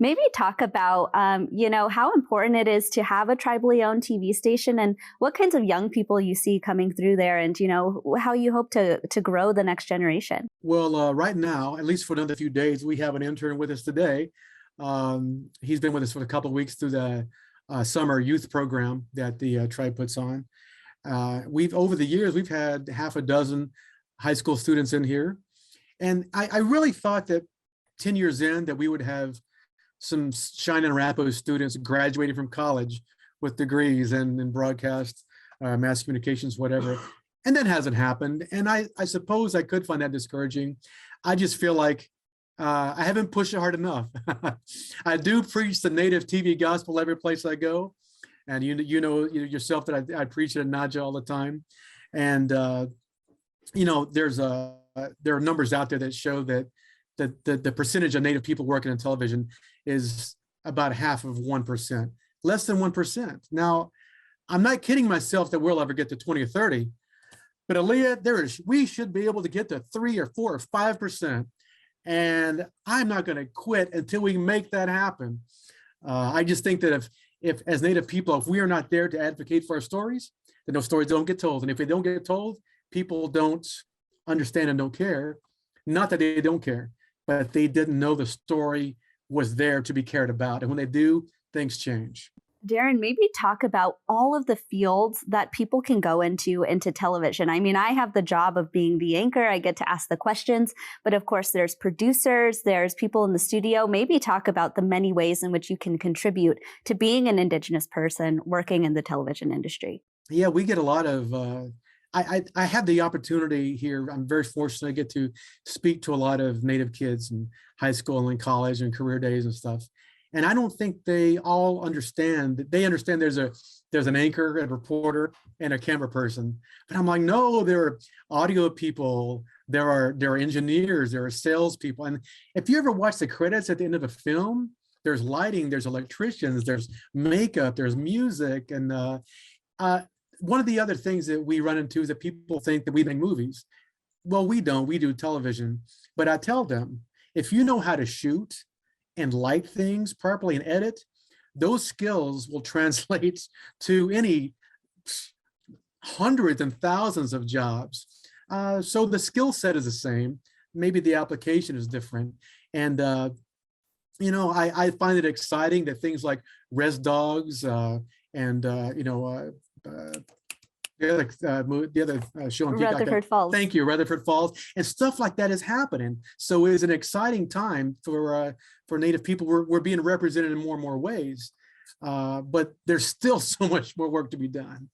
Maybe talk about, how important it is to have a tribally owned TV station and what kinds of young people you see coming through there and, how you hope to grow the next generation. Well, right now, at least for another few days, we have an intern with us today. He's been with us for a couple of weeks through the summer youth program that the tribe puts on. Over the years, we've had half a dozen high school students in here. And I really thought that 10 years in that we would have some Cheyenne and Arapaho students graduating from college with degrees in broadcast, mass communications, whatever. And that hasn't happened. And I suppose I could find that discouraging. I just feel like I haven't pushed it hard enough. I do preach the native TV gospel every place I go. And you know yourself that I preach it at Naja all the time. And, there are numbers out there that show that the percentage of Native people working in television is about half of 1%, less than 1%. Now, I'm not kidding myself that we'll ever get to 20 or 30, but Aaliyah, we should be able to get to 3 or 4 or 5%. And I'm not going to quit until we make that happen. I just think that if as Native people, if we are not there to advocate for our stories, then those stories don't get told. And if they don't get told, people don't understand and don't care. Not that they don't care, but they didn't know the story was there to be cared about. And when they do, things change. Darren, maybe talk about all of the fields that people can go into television. I mean, I have the job of being the anchor. I get to ask the questions, but of course there's producers, there's people in the studio. Maybe talk about the many ways in which you can contribute to being an Indigenous person working in the television industry. Yeah, we get a lot of, I have the opportunity here. I'm very fortunate I get to speak to a lot of Native kids in high school and in college and career days and stuff. And I don't think they all understand that. They understand there's an anchor, a reporter, and a camera person. But I'm like, no, there are audio people, there are engineers, there are salespeople. And if you ever watch the credits at the end of a film, there's lighting, there's electricians, there's makeup, there's music. And one of the other things that we run into is that people think that we make movies. Well, we don't. We do television. But I tell them, if you know how to shoot and light things properly and edit, those skills will translate to any hundreds and thousands of jobs. So the skill set is the same. Maybe the application is different. And, I find it exciting that things like Res Dogs the other show on Peacock, Rutherford Falls. Thank you, Rutherford Falls, and stuff like that is happening. So it is an exciting time for Native people. We're being represented in more and more ways, but there's still so much more work to be done.